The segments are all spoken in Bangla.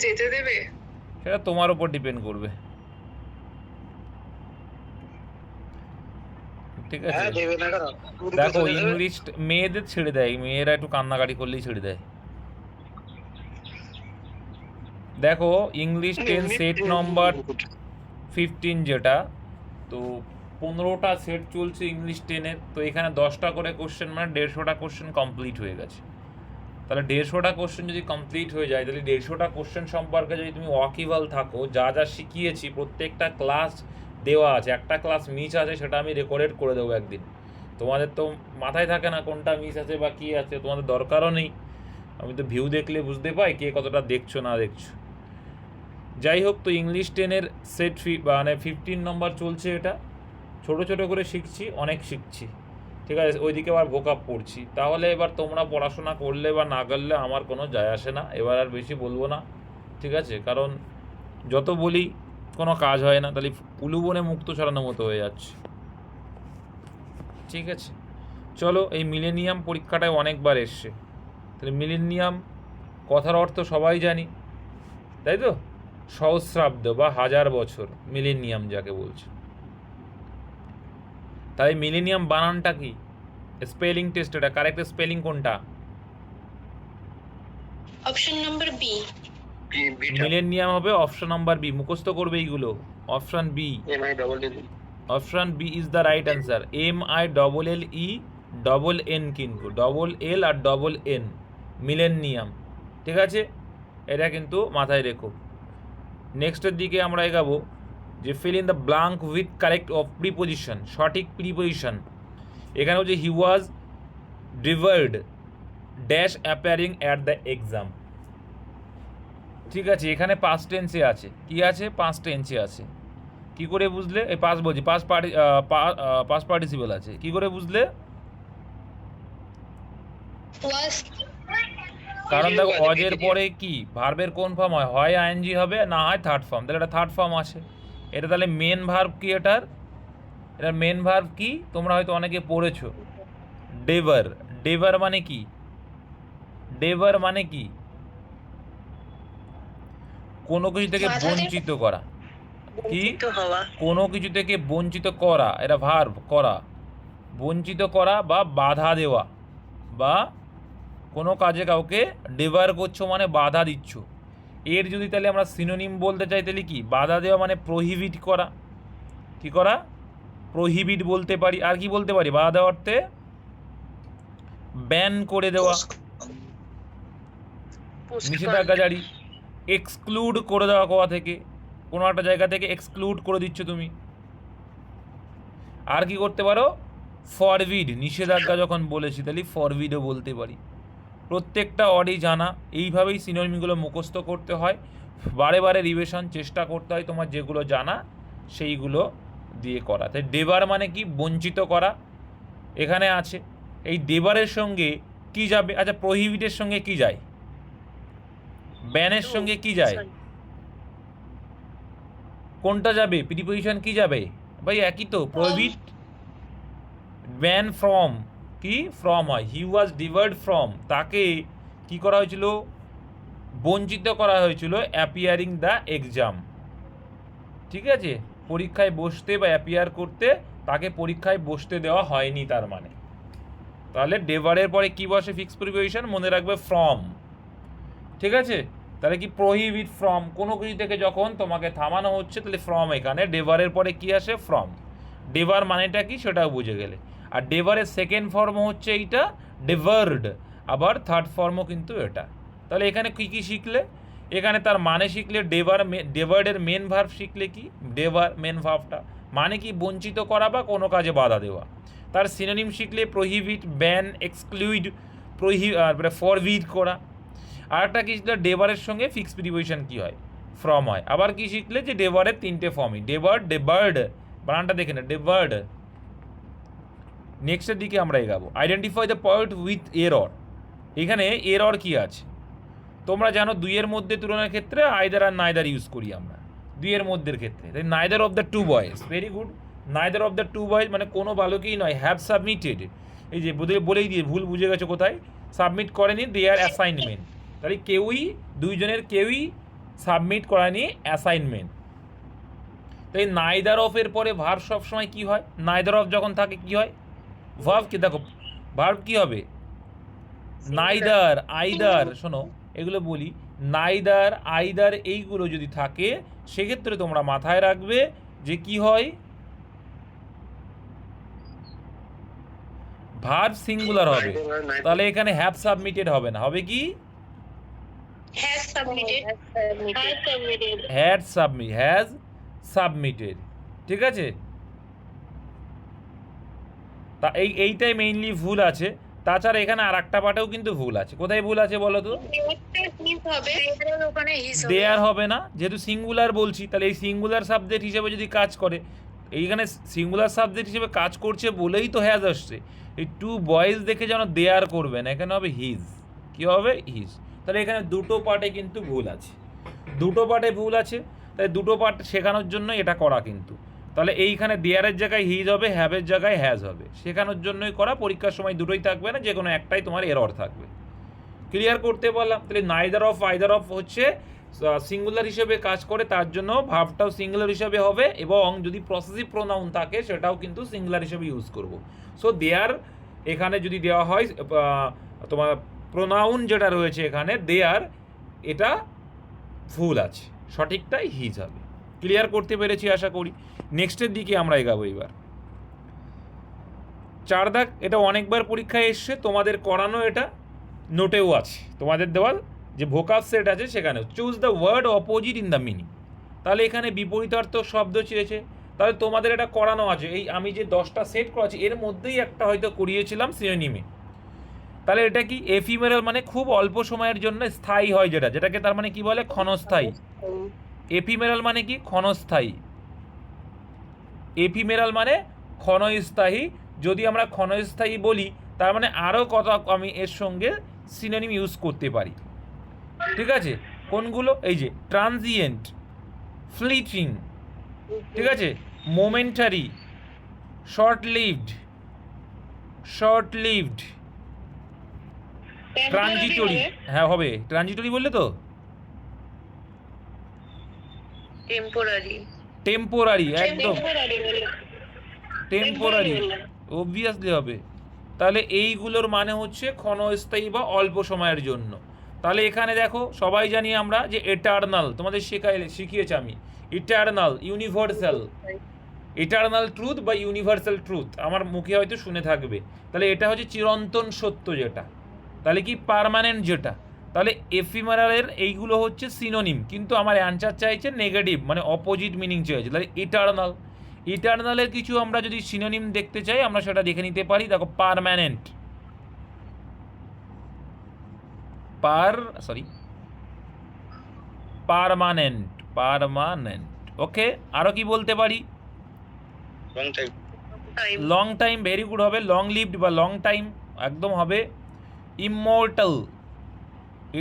যেতে দেবে? সেটা তোমার উপর ডিপেন্ড করবে, ঠিক আছে? দেখো ইংলিশ মেয়েদের ছেড়ে দেয়, মেয়েরা একটু কান্নাকাটি করলেই ছেড়ে দেয়। দেখো ইংলিশ 10 সেট নম্বর 15 যেটা, তো 15টা সেট চলছে ইংলিশ 10-এর, তো এখানে 10টা করে কোশ্চেন মানে 150টা কোশ্চেন কমপ্লিট হয়ে গেছে। তাহলে 150টা কোশ্চেন যদি কমপ্লিট হয়ে যায়, তাহলে 150টা কোশ্চেন সম্পর্কে যদি তুমি ওয়াকিবহাল থাকো, যা যা শিখিয়েছি প্রত্যেকটা ক্লাস দেওয়া আছে, একটা ক্লাস মিস আছে সেটা আমি রেকর্ডেড করে দেবো একদিন। তোমাদের তো মাথায় থাকে না কোনটা মিস আছে বা কী আছে, তোমাদের দরকারও নেই, আমি তো ভিউ দেখলে বুঝতে পাই কে কতটা দেখছো না দেখছো। যাই হোক, তো ইংলিশ 10-এর সেট মানে 15 নম্বর চলছে এটা। ছোটো ছোটো করে শিখছি, অনেক শিখছি, ঠিক আছে? ওইদিকে আবার ভোকাপ পড়ছি। তাহলে এবার তোমরা পড়াশোনা করলে বা না করলে আমার কোনো যায় আসে না, এবার আর বেশি বলবো না, ঠিক আছে? কারণ যত বলি কোনো কাজ হয় না, তাহলে উলুবনে মুক্ত ছড়ানোর মতো হয়ে যাচ্ছে, ঠিক আছে? চলো, এই মিলেনিয়াম পরীক্ষাটায় অনেকবার এসছে, তাহলে মিলেনিয়াম কথার অর্থ সবাই জানি, তাই তো? সহস্রাব্দ বা 1000 বছর, মিলেনিয়াম যাকে বলছে। তাই মিলেনিয়াম বানানটা কি? স্পেলিং টেস্ট, এটা কারেক্ট স্পেলিং কোনটা? Option number B. মিলেনিয়াম হবে অপশন নাম্বার বি, মুখস্থ করবে এইগুলো। Option B, option B is the right answer. MILLE কিন্তু ডবল এল আর ডবল এন, মিলেনিয়াম, ঠিক আছে? এটা কিন্তু মাথায় রেখো। নেক্সটের দিকে আমরা এগাবো, যে fill in the blank with correct of preposition, সঠিক প্রিপোজিশন। এখানে হচ্ছে he was debarred dash appearing at the exam, ঠিক আছে? এখানে পাস্ট টেন্সে আছে, কি আছে? পাস্ট টেন্সে আছে। কি করে বুঝলে? এই পাস বলছি, পাস পার্টিসিপল আছে, কি করে বুঝলে? কারণ দেখো অজের পরে কি ভার্বের কোন ফর্ম হয়? হয় আইএনজি হবে, না হয় থার্ড ফর্ম, তাহলে এটা থার্ড ফর্ম আছে। এটা তাহলে মেন ভার্ব কি এটার মেন ভার্ব কি? তোমরা হয়তো অনেকে পড়েছো, ডেভার। ডেভার মানে কি? ডেভার মানে কি? কোনো কিছু থেকে বঞ্চিত করা। কি? কোনো কিছু থেকে বঞ্চিত করা, এটা ভার্ব, করা। বঞ্চিত করা বা বাধা দেওয়া, বা কোনো কাজে কাউকে ডেভার করছো মানে বাধা দিচ্ছ। এর যদি তাহলে আমরা সিনোনিম বলতে চাই, তাহলে কি? বাধা দেওয়া মানে প্রহিবিট করা। কি করা? প্রহিবিট বলতে পারি। আর কি বলতে পারি বাধা দেওয়ার অর্থে? ব্যান করে দেওয়া, নিষেধাজ্ঞা জারি, এক্সক্লুড করে দেওয়া কোয়া থেকে, কোনো একটা জায়গা থেকে এক্সক্লুড করে দিচ্ছ তুমি। আর কি করতে পারো? ফরবিড, নিষেধাজ্ঞা যখন বলেছি তাহলে ফরবিডও বলতে পারি। প্রত্যেকটা অডই জানা, এইভাবেই সিনোনিমগুলো মুখস্থ করতে হয়, বারে বারে রিভিশন চেষ্টা করতে হয় তোমার যেগুলো জানা সেইগুলো দিয়ে করা। তাই ডেবার মানে কি? বঞ্চিত করা এখানে আছে। এই ডেবারের সঙ্গে কি যাবে? আচ্ছা, প্রহিবিটের সঙ্গে কি যায়? ব্যানের সঙ্গে কি যায়? কোনটা যাবে? প্রিপোজিশন কি যাবে? ভাই একই তো, প্রহিবিট ব্যান ফ্রম, কি ফ্রম হয়, হি ওয়াজ ডিভার্ড ফ্রম, তাকে কি করা হয়েছিল? বঞ্চিত করা হয়েছিল অ্যাপিয়ারিং দ্য এক্সাম, ঠিক আছে? পরীক্ষায় বসতে বা অ্যাপিয়ার করতে, তাকে পরীক্ষায় বসতে দেওয়া হয়নি তার মানে। তাহলে ডেভারের পরে কি বসে? ফিক্স প্রিপোজিশন, মনে রাখবে ফ্রম, ঠিক আছে? তাহলে কি? প্রহিবিট ফ্রম, কোনো কিছু থেকে যখন তোমাকে থামানো হচ্ছে তাহলে ফ্রম, এখানে ডেভারের পরে কি আসে? ফ্রম। ডেভার মানেটা কি সেটাও বুঝে গেলে। আর ডেভারের সেকেন্ড ফর্ম হচ্ছে এইটা, ডেভার্ড, আবার থার্ড ফর্মও কিন্তু এটা। তাহলে এখানে কী কী শিখলে? এখানে তার মানে শিখলে, ডেভার্ডের মেন ভার্ব শিখলে, কি ডেভার মেন ভার্বটা মানে কি? বঞ্চিত করা বা কোনো কাজে বাধা দেওয়া। তার সিনোনিম শিখলে প্রহিবিট, ব্যান, এক্সক্লুড, ফরবিড করা। আর একটা কি শিখলে? ডেভারের সঙ্গে ফিক্স প্রিপোজিশন কি হয়? ফ্রম হয়। আবার কি শিখলে? যে ডেভারের 3টে ফর্মই, ডেভার্ড, ডেভার্ড, বানানটা দেখে না, ডেভার্ড। নেক্সটের দিকে আমরা এগাবো, identify the point with error. এখানে এরর কি আছে? তোমরা জানো দুইয়ের মধ্যে তুলনার ক্ষেত্রে আইদার আর নাইদার ইউজ করি আমরা দুইয়ের মধ্যের ক্ষেত্রে। তাই neither of the two boys, very good. Neither of the two boys মানে কোনো বালকই নয়, হ্যাভ সাবমিটেড, এই যে বলেই দিয়ে ভুল বুঝে গেছো কোথায়, সাবমিট করেনি দেয়ার অ্যাসাইনমেন্ট। তাহলে কেউই, দুইজনের কেউই সাবমিট করা নিয়ে অ্যাসাইনমেন্ট। তাই নাইদার অফ এর পরে ভার্ব সবসময় কি হয়? নাইদার অফ যখন থাকে কি হয়? ভার্ব কি দেখো, ভার্ব কি হবে? নাইদার, আইদার, শোনো এগুলো বলি, নাইদার, আইদার এইগুলো যদি থাকে সেক্ষেত্রে তোমরা মাথায় রাখবে যে কি হয়, ভার্ব সিঙ্গুলার হবে। তাহলে এখানে হ্যাভ সাবমিটেড হবে না, হবে কি Has submitted. Has submitted. Has submitted. ঠিক আছে, তা এইটাই মেইনলি ভুল আছে। তাছাড়া এখানে আর একটা পার্টেও কিন্তু ভুল আছে। কোথায় ভুল আছে বলো তো? দেয়ার হবে না, যেহেতু সিঙ্গুলার বলছি, তাহলে এই সিঙ্গুলার সাবজেক্ট হিসেবে যদি কাজ করে, এইখানে সিঙ্গুলার সাবজেক্ট হিসেবে কাজ করছে বলেই তো হ্যাজ আসছে। এই টু বয়েজ দেখে যেন দেয়ার করবে না, এখানে হবে হিজ। কী হবে? হিজ। তাহলে এখানে দুটো পার্টে কিন্তু ভুল আছে, দুটো পার্টে ভুল আছে। তাই দুটো পার্ট শেখানোর জন্য এটা করা কিন্তু। তাহলে এইখানে দেয়ারের জায়গায় হিজ হবে, হ্যাভের জায়গায় হ্যাজ হবে, শেখানোর জন্যই করা। পরীক্ষার সময় দুটোই থাকবে না, যে কোনো একটাই তোমার এরর থাকবে। ক্লিয়ার করতে পারলাম? তাহলে নাইদার অফ, আইদার অফ হচ্ছে সিঙ্গুলার হিসেবে কাজ করে, তার জন্য ভার্বটাও সিঙ্গুলার হিসেবে হবে, এবং যদি প্রসেসিভ প্রোনাউন থাকে সেটাও কিন্তু সিঙ্গুলার হিসেবে ইউজ করব। সো দেয়ার এখানে যদি দেওয়া হয় তোমার প্রোনাউন যেটা রয়েছে এখানে দেয়ার, এটা ভুল আছে, সঠিকটাই হিজ হবে। ক্লিয়ার করতে পেরেছি আশা করি। নেক্সটের দিকে আমরা এগাবো এবার। 4 দাগ, এটা অনেকবার পরীক্ষায় এসছে, তোমাদের করানো, এটা নোটেও আছে, তোমাদের দেওয়াল যে ভোকাব সেট আছে সেখানে choose the word opposite in the meaning. তাহলে এখানে বিপরীতার্থক শব্দ চেয়েছে, তাহলে তোমাদের এটা করানো আছে। এই আমি যে 10টা সেট করাচ্ছি এর মধ্যেই একটা হয়তো করিয়েছিলাম সিনোনিমে। তাহলে এটা কি? এফিমেরাল মানে খুব অল্প সময়ের জন্য স্থায়ী হয়, যেটাকে তার মানে কি বলে? ক্ষণস্থায়ী। এফিমেরাল মানে কি? ক্ষণস্থায়ী। এফিমেরাল মানে ক্ষণস্থায়ী। যদি আমরা ক্ষণস্থায়ী বলি তার মানে আরও কথা আমি এর সঙ্গে সিনোনিম ইউজ করতে পারি। ঠিক আছে, কোনগুলো? এই যে ট্রানজিয়েন্ট, ফ্লিটিং, ঠিক আছে, মোমেন্টারি, শর্ট লিভড, ট্রানজিটরি। হ্যাঁ হবে, ট্রানজিটরি বললে তো? টেম্পোরারি, একদম টেম্পোরারি, অবভিয়াসলি হবে। তাহলে এইগুলোর মানে হচ্ছে ক্ষণস্থায়ী বা অল্প সময়ের জন্য। তাহলে এখানে দেখো, সবাই জানি আমরা যে এটার্নাল, তোমাদের শিখিয়েছি আমি, ইটার্নাল, ইটার্নাল ট্রুথ বা ইউনিভার্সাল ট্রুথ, আমার মুখে হয়তো শুনে থাকবে। তাহলে এটা হচ্ছে চিরন্তন সত্য যেটা, তাহলে কি পার্মানেন্ট যেটা। তাহলে এফিমেরালের এইগুলো হচ্ছে সিনোনিম, কিন্তু আমার অ্যান্সার চাইছে নেগেটিভ, মানে অপোজিট মিনিং চাইছে। তাহলে ইটার্নালের কিছু আমরা যদি সিনোনিম দেখতে চাই আমরা সেটা দেখে নিতে পারি। দেখো, পার্মানেন্ট, পার্মানেন্ট, ওকে। আরও কি বলতে পারি? লং টাইম, ভেরি গুড হবে। লং লিভড বা লং টাইম একদম হবে। ইমমর্টাল,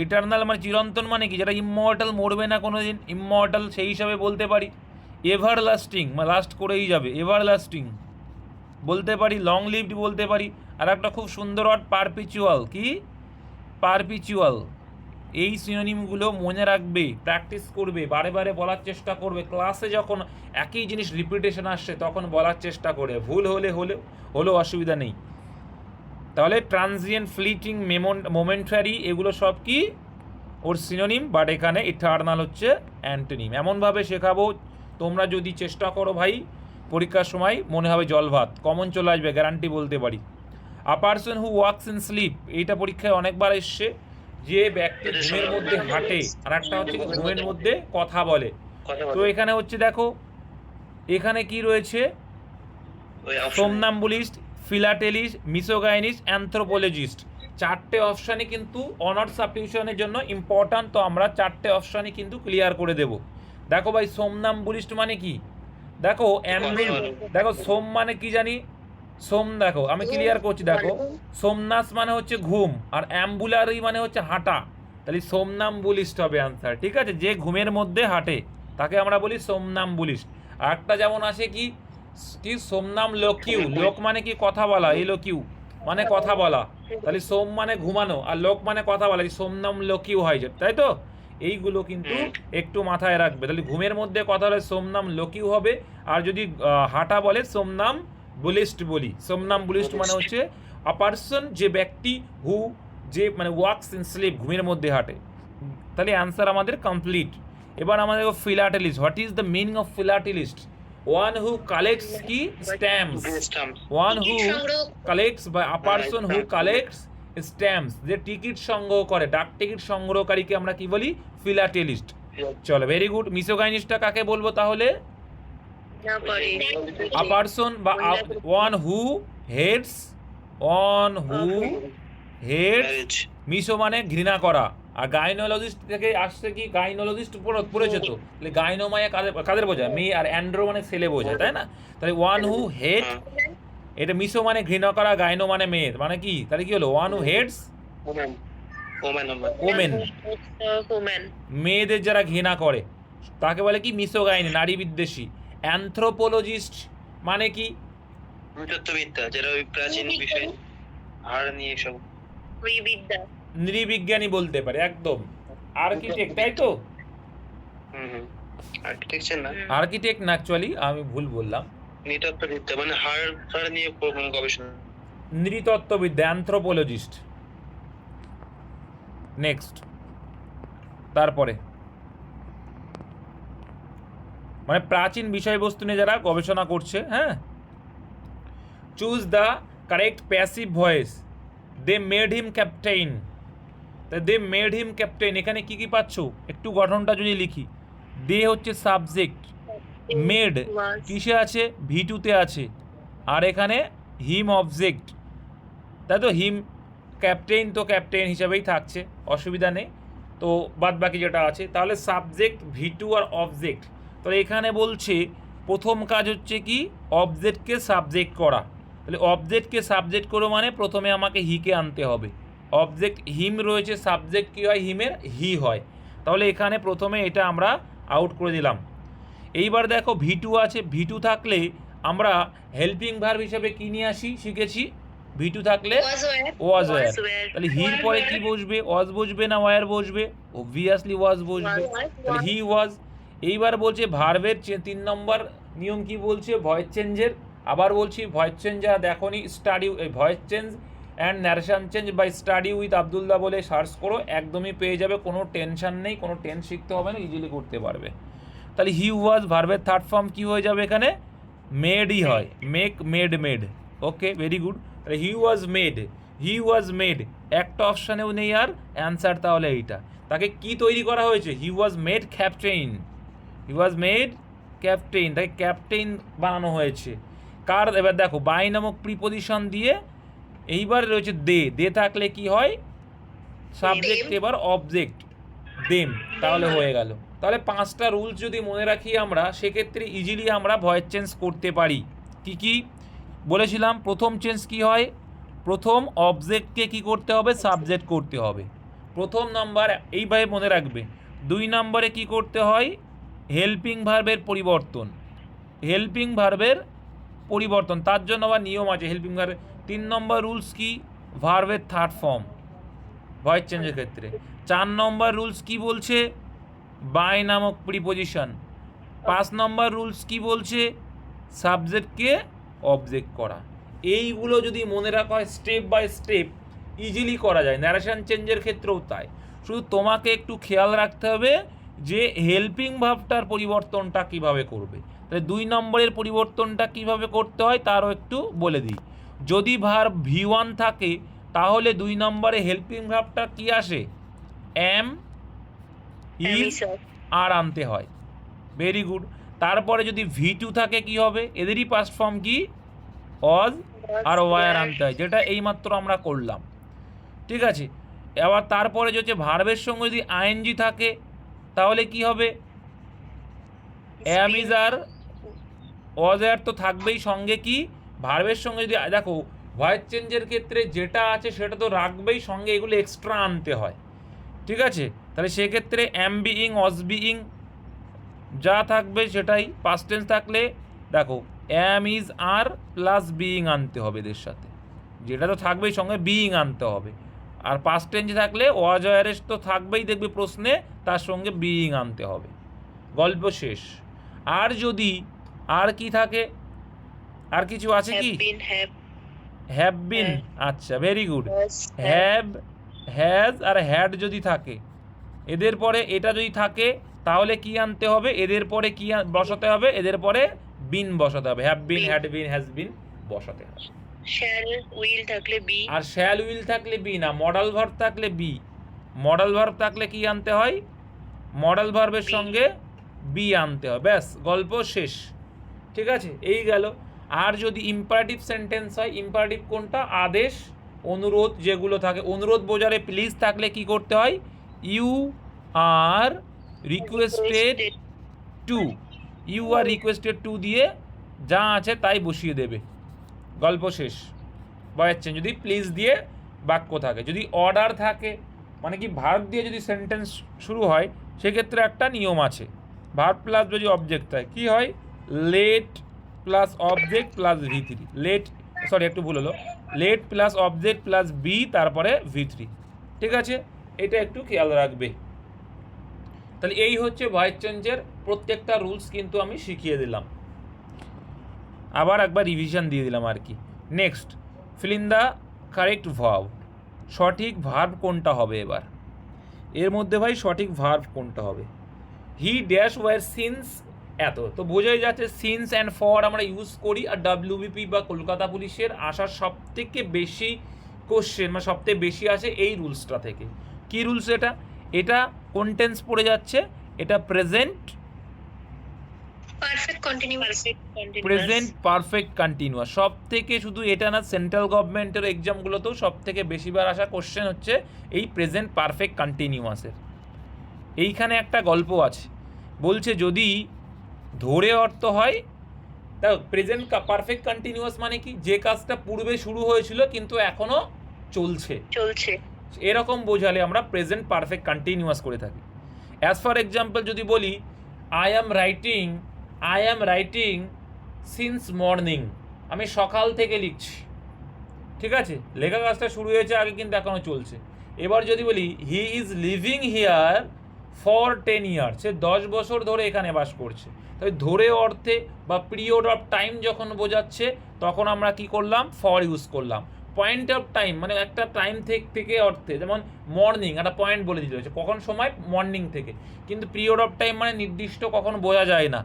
ইটার্নাল মানে চিরন্তন, মানে কি? যেটা ইমমর্টাল, মরবে না কোনো দিন, ইমমর্টাল, সেই হিসাবে বলতে পারি। এভার লাস্টিং, মানে লাস্ট করেই যাবে, এভার লাস্টিং বলতে পারি। লং লিভড বলতে পারি। আর একটা খুব সুন্দর ওয়ার্ড, পারপিচুয়াল। কি? পারপিচুয়াল। এই সিনোনিমগুলো মনে রাখবে, প্র্যাকটিস করবে, বারে বারে বলার চেষ্টা করবে। ক্লাসে যখন একই জিনিস রিপিটেশন আসছে তখন বলার চেষ্টা করে, ভুল হলেও অসুবিধা নেই। তাহলে ট্রানজিয়েন্ট, ফ্লিটিং, মোমেন্টারি, এগুলো সব কি ওর সিনোনিম, বাট এখানে ইটার্নাল হচ্ছে অ্যান্টোনিম। এমনভাবে শেখাবো তোমরা যদি চেষ্টা করো ভাই, পরীক্ষার সময় মনে হবে জল ভাত, কমন চলে আসবে, গ্যারান্টি বলতে পারি। A person who walks in sleep, এইটা পরীক্ষায় অনেকবার এসছে, যে ব্যক্তি ঘুমের মধ্যে হাঁটে। আর একটা হচ্ছে ঘুমের মধ্যে কথা বলে। তো এখানে হচ্ছে দেখো, এখানে কি রয়েছে? সোমনাম্বুলিস্ট, ফিলাটেলিস্ট, মিসোগাইনিস্ট, অ্যানথ্রোপোলজিস্ট। 4টে অপশানই কিন্তু অনার্স সাবডিভিশনের জন্য ইম্পর্ট্যান্ট। তো আমরা 4টে অপশানই কিন্তু ক্লিয়ার করে দেব। দেখো ভাই, সোমনাম্বুলিস্ট মানে কি? দেখো দেখো সোম মানে কি জানি? সোম, দেখো আমি ক্লিয়ার করছি। দেখো, সোমনাস মানে হচ্ছে ঘুম, আর অ্যাম্বুলারি মানে হচ্ছে হাঁটা। তাহলে সোমনাম্বুলিস্ট হবে আনসার। ঠিক আছে, যে ঘুমের মধ্যে হাঁটে তাকে আমরা বলি সোমনাম্বুলিস্ট। আর একটা যেমন আছে কি সোমনাম লোকিউ, লোক মানে কি? কথা বলা, এই লোকিউ মানে কথা বলা। তাহলে সোম মানে ঘুমানো আর লোক মানে কথা বলা, সোমনাম লোকিউ হয়, তাই তো? এইগুলো কিন্তু একটু মাথায় রাখবে। তাহলে ঘুমের মধ্যে কথা হলে সোমনাম লোকিউ হবে, আর যদি হাঁটা বলে সোমনাম বুলিস্ট বলি। সোমনাম বুলিস্ট মানে হচ্ছে আ পার্সন, যে ব্যক্তি হু, যে মানে ওয়াক্স ইন স্লিপ, ঘুমের মধ্যে হাঁটে। তাহলে অ্যান্সার আমাদের কমপ্লিট। এবার আমাদের philatelist. What is the meaning of philatelist? One who collects কি স্ট্যাম্পস, ওয়ান হু কালেক্টস বা a person who collects stamps, যে টিকিট সংগ্রহ করে, ডাক টিকিট সংগ্রহকারীকে আমরা কি বলি? ফিলাটেলিস্ট। চলো, ভেরি গুড। মিসোগাইনিস্টটা কাকে বলবো তাহলে? আ পার্সন বা one who hates, one who hates, miso মানে ঘৃণা করা। আর গাইনোলজিস্ট থেকে আসছে কি? গাইনোলজিস্ট পড়েছে তো, তাহলে গাইনো মানে কাদের বোঝায়? মেয়ে, আর অ্যান্ড্রো মানে ছেলে বোঝায়, তাই না? তাহলে ওয়ান হু হেট, এটা মিসো মানে ঘৃণা করা, গাইনো মানে মেয়ে, মানে কি? তাহলে কি হলো? ওয়ান হু হেটস ওমেন, মেয়েদের যারা ঘৃণা করে তাকে বলে কি? মিসোগাইনি, নারী বিদ্বেষী। অ্যানথ্রোপোলজিস্ট মানে কি? নৃতত্ত্ববিদ্যা, যারা ওই প্রাচীন বিষয় হাড় নিয়ে সব নৃবিজ্ঞানী বলতে পারে, একদম। আর্কিটেক্ট, তাই তো? আর্কিটেকচার না, আর্কিটেক্ট না, অ্যাকচুয়ালি আমি ভুল বললাম। নৃতত্ত্ববিদ্যা মানে হাড় নিয়ে গবেষণা। নৃতত্ত্ববিদ্যা, অ্যানথ্রোপোলজিস্ট। নেক্সট, তারপরে মানে প্রাচীন বিষয়বস্তু নিয়ে যারা গবেষণা করছে, হ্যাঁ। Choose the correct passive voice. They made him captain. They made him captain, এখানে কি কি পাচ্ছ? একটু গঠনটা যদি লিখি, দে হচ্ছে সাবজেক্ট, মেড কিসে আছে? ভিটুতে আছে, আর এখানে হিম অবজেক্ট, তাই তো? হিম ক্যাপ্টেইন তো ক্যাপ্টেইন হিসাবেই থাকছে, অসুবিধা নেই। তো বাদ বাকি যেটা আছে, তাহলে সাবজেক্ট, ভিটু আর অবজেক্ট। তাহলে এখানে বলছে প্রথম কাজ হচ্ছে কি? অবজেক্টকে সাবজেক্ট করা। তাহলে অবজেক্টকে সাবজেক্ট করো মানে প্রথমে আমাকে হিকে আনতে হবে। অবজেক্ট হিম রয়েছে, সাবজেক্ট কী হয়? হিমের হি হয়। তাহলে এখানে প্রথমে এটা আমরা আউট করে দিলাম। এইবার দেখো ভিটু আছে, ভিটু থাকলে আমরা হেল্পিং ভার্ব হিসেবে কী নিয়ে আসি? শিখেছি ভিটু থাকলে ওয়াজ ওয়্যার। তাহলে হির পরে কি বসবে? ওয়াজ বসবে না ওয়্যার বসবে? অবভিয়াসলি ওয়াজ বসবে, তাহলে হি ওয়াজ। এইবার বলছে ভার্বের 3 নম্বর নিয়ম কি বলছে? ভয়েস চেঞ্জের। আবার বলছি ভয়েস চেঞ্জ যারা দেখোনি, study voice change and narration change by study with Abdullah বলে সার্চ করো, একদমই পেয়ে যাবে, কোনো টেনশন নেই, কোনো টেন্স শিখতে হবে না, ইজিলি করতে পারবে। তাহলে হি ওয়াজ ভার্বের থার্ড ফর্ম কি হয়ে যাবে? এখানে মেডই হয়, মেক, মেড, মেড। ওকে, ভেরি গুড। তাহলে হি was made, he was made একটা অপশানেও নেই, আর অ্যান্সার তাহলে এইটা। তাকে কি তৈরি করা হয়েছে? He was made captain, he was made captain, তাকে ক্যাপ্টেইন বানানো হয়েছে। কার? এবার দেখো বাই নামক প্রিপোজিশন দিয়ে, এইবার রয়েছে দে, দে থাকলে কি হয়? সাবজেক্ট, এবার অবজেক্ট দেম, তাহলে হয়ে গেল। তাহলে 5টা রুলস যদি মনে রাখি আমরা, সেক্ষেত্রে ইজিলি আমরা ভয়েস চেঞ্জ করতে পারি। কি কি বলেছিলাম? প্রথম চেঞ্জ কি হয়? প্রথম অবজেক্টকে কি করতে হবে? সাবজেক্ট করতে হবে, প্রথম নাম্বার, এইভাবে মনে রাখবে। 2 নম্বরে কি করতে হয়? হেল্পিং ভার্বের পরিবর্তন, হেল্পিং ভার্বের পরিবর্তন, তার জন্য আবার নিয়ম আছে হেল্পিং ভার্বের। 3 নম্বর রুলস কি? ভার্বের থার্ড ফর্ম ভয়েস চেঞ্জের ক্ষেত্রে। 4 নম্বর রুলস কি বলছে? বাই নামক প্রিপোজিশন। 5 নম্বর রুলস কি বলছে? সাবজেক্টকে অবজেক্ট করা। এইগুলো যদি মনে রাখা হয় স্টেপ বাই স্টেপ, ইজিলি করা যায়। ন্যারেশন চেঞ্জের ক্ষেত্রেও তাই। শুধু তোমাকে একটু খেয়াল রাখতে হবে যে হেল্পিং ভার্বটার পরিবর্তনটা কিভাবে করবে। তাহলে 2 নম্বরের পরিবর্তনটা কিভাবে করতে হয় তারও একটু বলে দিই। যদি ভার্ব V1 থাকে, তাহলে 2 নম্বরে হেল্পিং ভার্বটা কি আসে? এম, ইজ, আর আনতে হয়। Very good. তারপরে যদি V2 থাকে কি হবে? এদেরই পাস্ট ফর্ম কি? ওয়াজ আর ওয়ার আনতে হয়, যেটা এইমাত্র আমরা করলাম। ঠিক আছে। এবার তারপরে হচ্ছে ভার্বের সঙ্গে যদি আইএনজি থাকে, তাহলে কি হবে? এম, ইজ, আর ওয়াজ আর তো থাকবেই, সঙ্গে কি? ভার্বের সঙ্গে যদি দেখো ভয়েস চেঞ্জের ক্ষেত্রে যেটা আছে সেটা তো রাখবেই, সঙ্গে এগুলো এক্সট্রা আনতে হয়। ঠিক আছে। তাহলে সেক্ষেত্রে এম বিইং, ওয়াজ বিইং যা থাকবে সেটাই। পাস্ট টেন্স থাকলে দেখো am, is, are plus being আনতে হবে এদের সাথে, যেটা তো থাকবেই, সঙ্গে বিইং আনতে হবে। আর পাস্ট টেন্সে থাকলে ওয়াজ ওয়ারেস তো থাকবেই, দেখবে প্রশ্নে তার সঙ্গে বিইং আনতে হবে। গল্প শেষ। আর যদি আর কি থাকে, আর কিছু আছে কি? হ্যাভ বিন, আচ্ছা ভেরি গুড। হ্যাভ, হ্যাজ আর হ্যাড যদি থাকে, এদের পরে এটা যদি থাকে তাহলে কি আনতে হবে? এদের পরে কি বসাতে হবে? এদের পরে বিন বসাতে হবে। Have been, had been, has been বসাতে হবে। শ্যাল উইল থাকলে বি, আর শ্যাল উইল থাকলে বি না, মডাল ভার্ব থাকলে বি। মডাল ভার্ব থাকলে কি আনতে হয়? মডাল ভার্বের সঙ্গে বি আনতে হয়। ব্যাস, গল্প শেষ। ঠিক আছে, এই গেল। আর যদি ইম্পারেটিভ সেন্টেন্স হয়, ইম্পারেটিভ কোনটা? আদেশ, অনুরোধ যেগুলো থাকে, অনুরোধ বোঝালে প্লিজ থাকলে কি করতে হয়? You are requested to, you are requested to দিয়ে যা আছে তাই বসিয়ে দেবে। গল্প শেষ। বয়াচ্ছেন যদি প্লিজ দিয়ে বাক্য থাকে। যদি অর্ডার থাকে, মানে কি ভার্ব দিয়ে যদি সেন্টেন্স শুরু হয়, সেক্ষেত্রে একটা নিয়ম আছে। ভার্ব প্লাস যদি অবজেক্ট হয়, কি হয়? Let plus object plus V3। Let, sorry একটু ভুল হলো, let plus object plus be, তারপরে V3। ঠিক আছে, এটা একটু খেয়াল রাখবে। তাহলে এই হচ্ছে ভয়েস চেঞ্জের প্রত্যেকটা রুলস কিন্তু আমি শিখিয়ে দিলাম, আবার একবার রিভিশন দিয়ে দিলাম আর কি। Next, feel in the correct verb. সঠিক ভার্ব কোনটা হবে এবার? এর মধ্যে ভাই সঠিক ভার্ব কোনটা হবে? হি ড্যাশ ওয়ার সিন্স, এত তো বোঝাই যাচ্ছে সিন্স অ্যান্ড ফর আমরা ইউজ করি। আর WBP বা কলকাতা পুলিশের আসার সব থেকে বেশি কোশ্চেন, মানে সবথেকে বেশি আসে এই রুলসটা থেকে। কি রুলস এটা? এটা কোন টেন্স পড়ে যাচ্ছে? এটা present perfect continuous, present perfect continuous. সব থেকে, শুধু এটা না, সেন্ট্রাল গভর্নমেন্টের এক্সামগুলোতেও সব থেকে বেশিবার আসা কোশ্চেন হচ্ছে এই প্রেজেন্ট পারফেক্ট কন্টিনিউয়াসের। এইখানে একটা গল্প আছে, বলছে যদি ধরে অর্থ হয়, তা প্রেজেন্ট পারফেক্ট কন্টিনিউয়াস মানে কি? যে কাজটা পূর্বে শুরু হয়েছিল কিন্তু এখনো চলছে, এরকম বোঝালে আমরা প্রেজেন্ট পারফেক্ট কন্টিনিউয়াস করে থাকি। অ্যাজ ফর এক্সাম্পল যদি বলি I am writing since morning, আমি সকাল থেকে লিখছি। ঠিক আছে, লেখা কাজটা শুরু হয়েছে আগে কিন্তু এখনো চলছে। এবার যদি বলি he is living here for 10 years, সে 10 বছর ধরে এখানে বাস করছে। তাই ধরে অর্থে বা পিরিয়ড অফ টাইম যখন বোঝাচ্ছে, তখন আমরা কি করলাম? ফর ইউজ করলাম। পয়েন্ট অফ টাইম মানে একটা টাইম থেকে অর্থে, যেমন মর্নিং একটা পয়েন্ট বলে দিতে হচ্ছে, কখন সময়? মর্নিং থেকে। কিন্তু পিরিয়ড অফ টাইম মানে নির্দিষ্ট কখন বোঝা যায় না।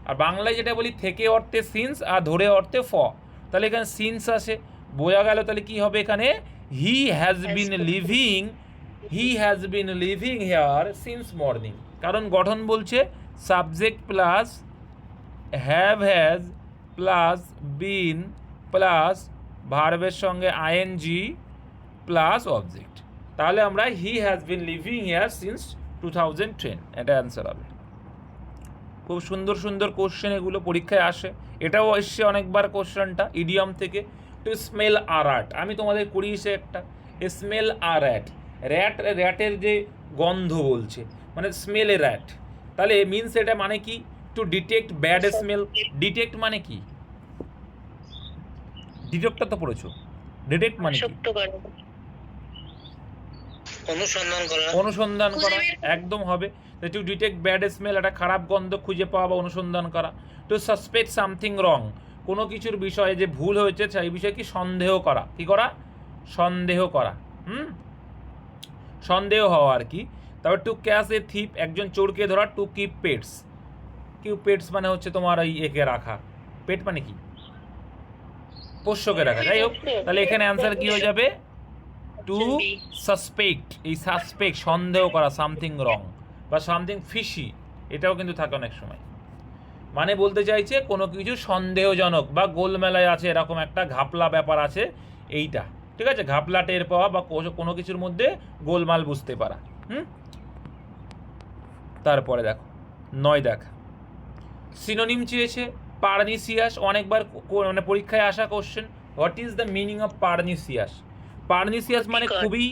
আর বাংলায় যেটা বলি থেকে অর্থে সিন্স আর ধরে অর্থে ফ, তাহলে এখানে সিন্স আসে, বোঝা গেল। তাহলে কি হবে এখানে? He has been living here since morning. কারণ গঠন বলছে subject plus has plus been plus ভার্বের সঙ্গে আইএনজি প্লাস অবজেক্ট। তাহলে আমরা he has been living here since 2010, এটা অ্যান্সার হবে। খুব সুন্দর সুন্দর কোশ্চেন এগুলো পরীক্ষায় আসে। এটাও এসছে অনেকবার কোশ্চেনটা ইডিয়াম থেকে। টু স্মেল আর র্যাট, আমি তোমাদের করিয়েছি একটা স্মেল আর র্যাটের যে গন্ধ বলছে, মানে স্মেল এ র্যাট, তাহলে মিনস এটা মানে কি? To detect bad smell. Detect মানে কি? ডিটেক্টটা তো পড়েছো। ডিটেক্ট মানে কি? অনুসন্ধান করা, একদম হবে। টু ডিটেক্ট ব্যাড স্মেল, একটা খারাপ গন্ধ খুঁজে পাওয়া বা অনুসন্ধান করা। টু সাসপেক্ট সামথিং রং, কোনো কিছুর বিষয়ে যে ভুল হয়েছে সেই বিষয়ে কি? সন্দেহ করা। কি করা? সন্দেহ করা। সন্দেহ হওয়া আর কি। তারপর টু ক্যাচ এ থিপ, একজন চোরকে ধরা। টু কিপ পেটস, পেটস মানে হচ্ছে তোমার এই একে রাখা। পেট মানে কি? পোষ্যকে রাখা। যাই হোক, তাহলে এখানে অ্যান্সার কি হয়ে যাবে? টু সাসপেক্ট, এই সাসপেক্ট সন্দেহ করা, সামথিং রং বা সামথিং ফিশি, এটাও কিন্তু থাকে অনেক সময়। মানে বলতে চাইছে কোনো কিছু সন্দেহজনক বা গোলমেলায় আছে, এরকম একটা ঘাপলা ব্যাপার আছে এইটা। ঠিক আছে, ঘাপলা টের পাওয়া বা কোনো কিছুর মধ্যে গোলমাল বুঝতে পারা। তারপরে দেখো 9 দেখা সিনোনিম চেয়েছে পার্নিসিয়াস, অনেকবার মানে পরীক্ষায় আসা question. What is the meaning of pernicious? Pernicious মানে খুবই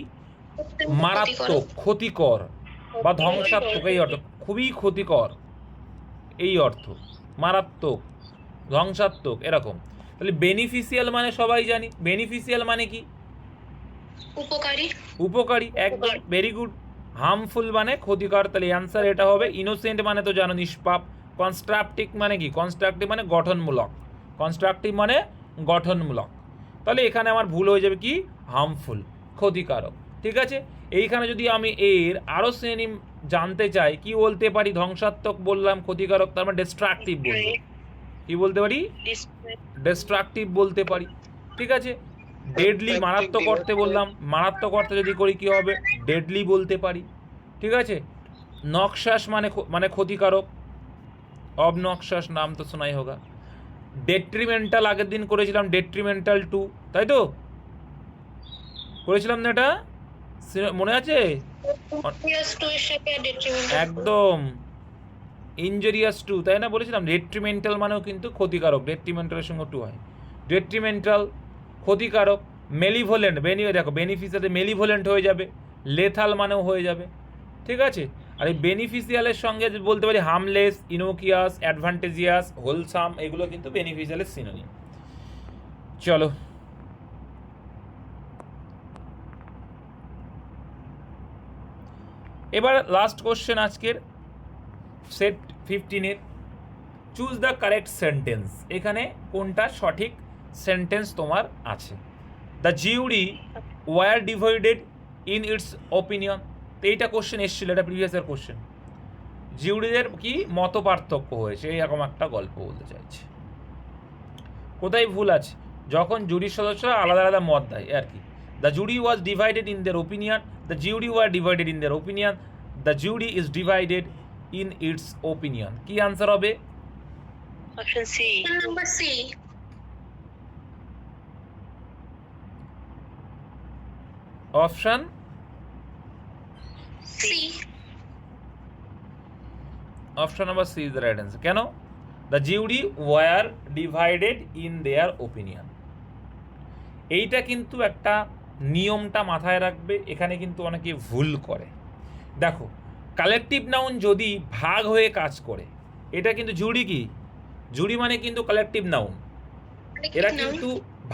মারাত্মক, ক্ষতিকর বা ধ্বংসাত্মক, এই অর্থ। খুবই ক্ষতিকর এই অর্থ, মারাত্মক, ধ্বংসাত্মক এরকম। তাহলে বেনিফিশিয়াল মানে সবাই জানি। বেনিফিশিয়াল মানে কি? উপকারী। উপকারী, একদম ভেরি গুড। হার্মফুল মানে ক্ষতিকর, তাহলে অ্যান্সার এটা হবে। ইনোসেন্ট মানে তো জানো নিষ্পাপ। কনস্ট্রাকটিভ মানে কি? কনস্ট্রাকটিভ মানে গঠনমূলক। কনস্ট্রাকটিভ মানে গঠনমূলক। তাহলে এখানে আমার ভুল হয়ে যাবে কি? হার্মফুল, ক্ষতিকারক। ঠিক আছে, এইখানে যদি আমি এর আরও শ্রেণী জানতে চাই, কি বলতে পারি? ধ্বংসাত্মক বললাম, ক্ষতিকারক, তার মানে ডিস্ট্রাকটিভ বলবো। কি বলতে পারি? ডিস্ট্রাকটিভ বলতে পারি। ঠিক আছে, ডেডলি মারাত্মক অর্থে বললাম, মারাত্মক অর্থে যদি করি কি হবে? ডেডলি বলতে পারি। ঠিক আছে, নক্সাস মানে ক্ষতিকারক, অবনক্সাস নাম তো শোনাই হোগা। ডেট্রিমেন্টাল আগের দিন করেছিলাম, ডেট্রিমেন্টাল টু, তাই তো করেছিলাম না এটা? মনে আছে? একদম ইনজুরিয়াস টু, তাই না বলেছিলাম? ডেট্রিমেন্টাল মানেও কিন্তু ক্ষতিকারক, ডেট্রিমেন্টালের সঙ্গে টু হয়। ডেট্রিমেন্টাল ক্ষতিকারক, মেলিভোলেন্ট দেখো বেনিফিসিয়ালে মেলিভোলেন্ট হয়ে যাবে, লেথাল মানেও হয়ে যাবে। ঠিক আছে, আর এই বেনিফিশিয়ালের সঙ্গে বলতে পারি হার্মলেস, ইনোকিয়াস, অ্যাডভান্টেজিয়াস, হোলসাম, এগুলো কিন্তু বেনিফিশিয়ালের সিনোনিম। চলো এবার লাস্ট কোশ্চেন আজকের সেট 15-এর। Choose the correct sentence. এখানে কোনটা সঠিক সেন্টেন্স তোমার আছে? The jury were divided in its opinion. তো এইটা কোশ্চেন এসেছিল, এটা প্রিভিয়াস ইয়ার কোশ্চেন। জিউরিদের কি মত পার্থক্য হয়েছে, এরকম একটা গল্প বলতে চাইছে। কোথায় ভুল আছে? যখন জুরির সদস্যরা আলাদা আলাদা মত দেয় আর কি। The jury was divided in their opinion, the jury were divided in their opinion, the jury is divided in its opinion. কি আনসার হবে? Option C. Number C. Option C. Option number C is the right answer. কেন? The jury were divided in their opinion. এইটা কিন্তু একটা নিয়মটা মাথায় রাখবে, এখানে কিন্তু অনেকে ভুল করে। দেখো, কালেকটিভ নাউন যদি ভাগ হয়ে কাজ করে, এটা কিন্তু জুরি কি? জুরি মানে কিন্তু কালেকটিভ নাউন। এরা কিন্তু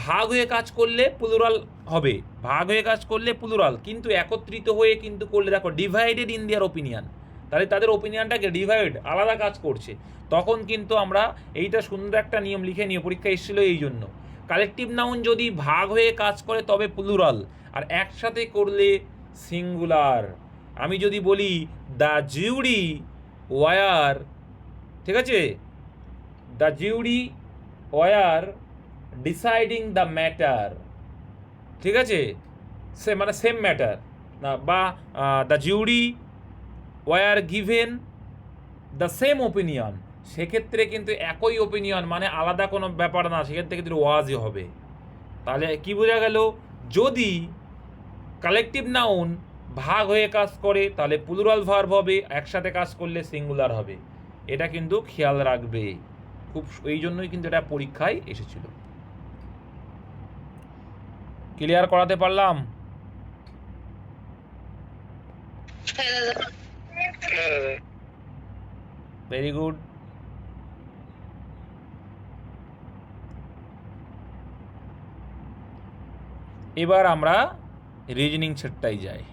ভাগ হয়ে কাজ করলে প্লুরাল হবে, ভাগ হয়ে কাজ করলে প্লুরাল, কিন্তু একত্রিত হয়ে কিন্তু করলে দেখো ডিভাইডেড ইন দেয়ার ওপিনিয়ন, তাহলে তাদের ওপিনিয়নটাকে ডিভাইড, আলাদা কাজ করছে। তখন কিন্তু আমরা এইটা সুন্দর একটা নিয়ম লিখে নিয়ে পরীক্ষা এসেছিল এই জন্য। কালেকটিভ নাউন যদি ভাগ হয়ে কাজ করে তবে প্লুরাল, আর একসাথে করলে সিঙ্গুলার। আমি যদি বলি দ্য জিউরি ওয়ার, ঠিক আছে, the jury were deciding the matter, ঠিক আছে, সে মানে সেম ম্যাটার না, বা the jury were given the same opinion, সেক্ষেত্রে কিন্তু একই ওপিনিয়ন মানে আলাদা কোনো ব্যাপার না, সেক্ষেত্রে কিন্তু ওয়াজই হবে। তাহলে কি বোঝা গেল? যদি কালেকটিভ নাউন ভাগ হয়ে কাজ করে তাহলে প্লুরাল ভার্ব হবে, একসাথে কাজ করলে সিঙ্গুলার হবে। এটা কিন্তু খেয়াল রাখবে খুব, এই জন্যই কিন্তু এটা পরীক্ষায় এসেছিল। ক্লিয়ার করাতে পারলাম? Very good. এবার আমরা রিজনিং সেটটাই যাই।